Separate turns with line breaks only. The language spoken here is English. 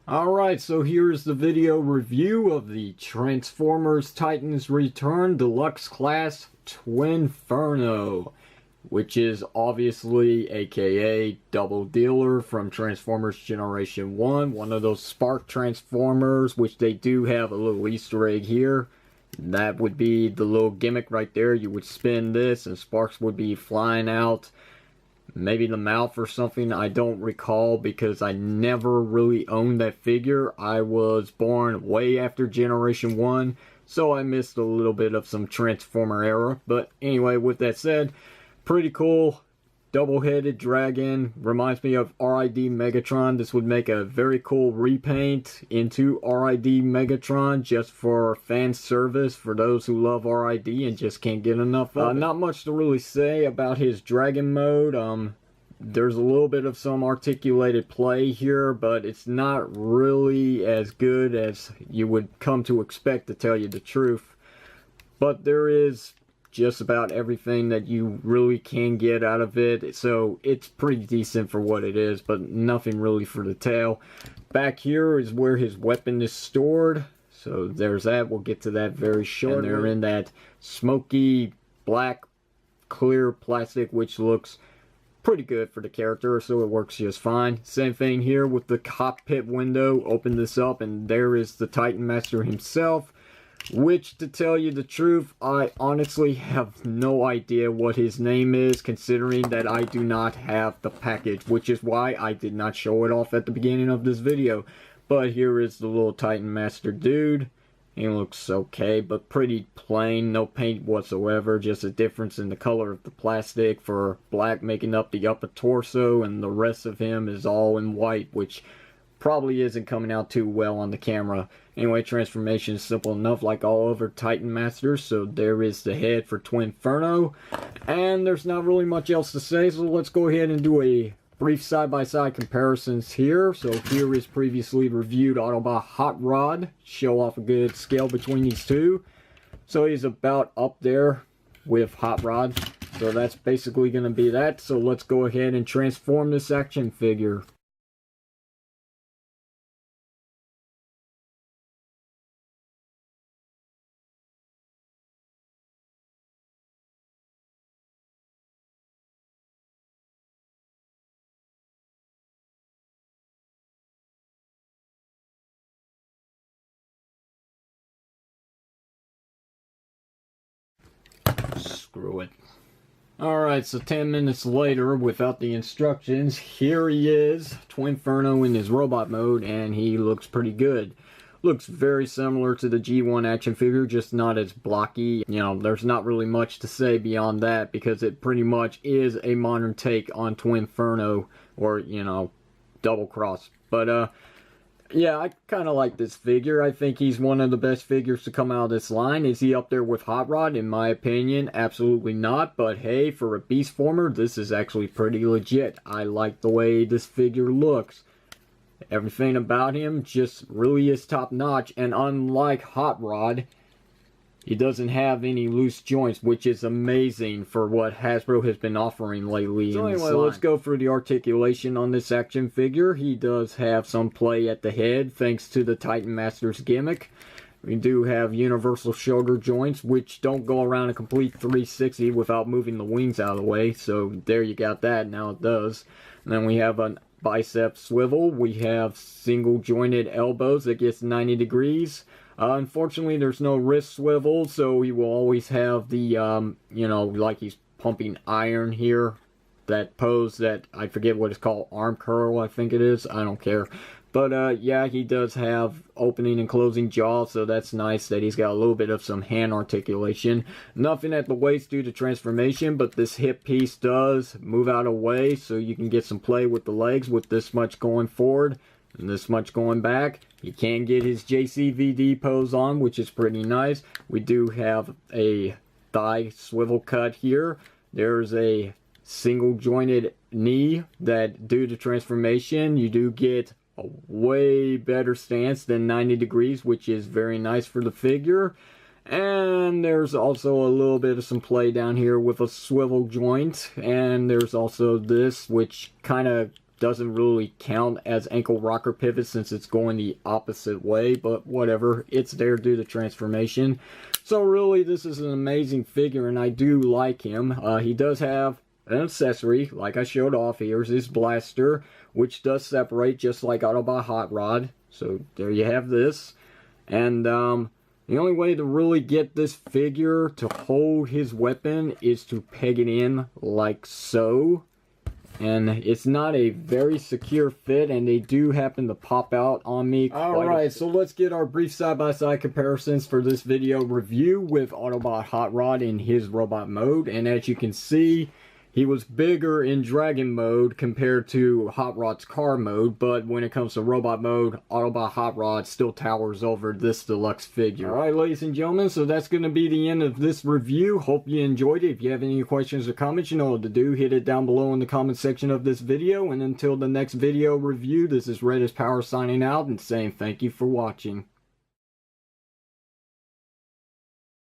Alright, so here's the video review of the Transformers Titans Return Deluxe Class Twinferno, which is obviously aka Double Dealer from Transformers Generation 1, one of those Spark Transformers, which they do have a little Easter egg here. That would be the little gimmick right there. You would spin this and sparks would be flying out. Maybe the mouth or something, I don't recall because I never really owned that figure. I was born way after Generation 1, so I missed a little bit of some Transformer era. But anyway, with that said, pretty cool. Double-headed dragon, reminds me of R.I.D. Megatron. This would make a very cool repaint into R.I.D. Megatron just for fan service for those who love R.I.D. and just can't get enough of it. Not much to really say about his dragon mode. There's a little bit of some articulated play here, but it's not really as good as you would come to expect, to tell you the truth. But there is just about everything that you really can get out of it, so it's pretty decent for what it is, but nothing really for the tail. Back here is where his weapon is stored, so there's that. We'll get to that very shortly. And they're in that smoky black clear plastic, which looks pretty good for the character, so it works just fine. Same thing here with the cockpit window. Open this up and there is the Titan Master himself, which, to tell you the truth, I honestly have no idea what his name is, considering that I do not have the package, which is why I did not show it off at the beginning of this video. But here is the little Titan Master dude. He looks okay, but pretty plain, no paint whatsoever, just a difference in the color of the plastic, for black making up the upper torso, and the rest of him is all in white, which probably isn't coming out too well on the camera. Anyway, transformation is simple enough, like all other Titan Masters. So there is the head for Twinferno, and there's not really much else to say, so let's go ahead and do a brief side-by-side comparisons here. So here is previously reviewed Autobot Hot Rod, show off a good scale between these two. So he's about up there with Hot Rod, so that's basically going to be that. So let's go ahead and transform this action figure. Screw it. Alright, so 10 minutes later, without the instructions, here he is, Twinferno in his robot mode, and he looks pretty good. Looks very similar to the G1 action figure, just not as blocky. You know, there's not really much to say beyond that, because it pretty much is a modern take on Twinferno, or, you know, Double Cross. But, yeah, I kind of like this figure. I think he's one of the best figures to come out of this line. Is he up there with Hot Rod? In my opinion, absolutely not. But hey, for a Beast Former, this is actually pretty legit. I like the way this figure looks. Everything about him just really is top notch. And unlike Hot Rod, he doesn't have any loose joints, which is amazing for what Hasbro has been offering lately. So anyway, let's go through the articulation on this action figure. He does have some play at the head, thanks to the Titan Master's gimmick. We do have universal shoulder joints, which don't go around a complete 360 without moving the wings out of the way. So there you got that, now it does. And then we have a bicep swivel. We have single jointed elbows that gets 90 degrees. Unfortunately, there's no wrist swivel, so he will always have the, you know, like he's pumping iron here. That pose that, I forget what it's called, arm curl, I think it is. I don't care. But, yeah, he does have opening and closing jaw, so that's nice that he's got a little bit of some hand articulation. Nothing at the waist due to transformation, but this hip piece does move out of the way, so you can get some play with the legs with this much going forward and this much going back. You can get his JCVD pose on, which is pretty nice. We do have a thigh swivel cut here. There's a single jointed knee that, due to transformation, you do get a way better stance than 90 degrees, which is very nice for the figure. And there's also a little bit of some play down here with a swivel joint. And there's also this, which kind of doesn't really count as ankle rocker pivot since it's going the opposite way, but whatever, it's there due to transformation. So really, this is an amazing figure, and I do like him. He does have an accessory, like I showed off. Here's his blaster, which does separate just like Autobot Hot Rod. So there you have this. And the only way to really get this figure to hold his weapon is to peg it in like so. And it's not a very secure fit, and they do happen to pop out on me. Alright, so let's get our brief side-by-side comparisons for this video review with Autobot Hot Rod in his robot mode. And as you can see, he was bigger in Dragon mode compared to Hot Rod's car mode, but when it comes to robot mode, Autobot Hot Rod still towers over this deluxe figure. Alright, ladies and gentlemen, so that's going to be the end of this review. Hope you enjoyed it. If you have any questions or comments, you know what to do. Hit it down below in the comment section of this video. And until the next video review, this is Red as Power signing out and saying thank you for watching.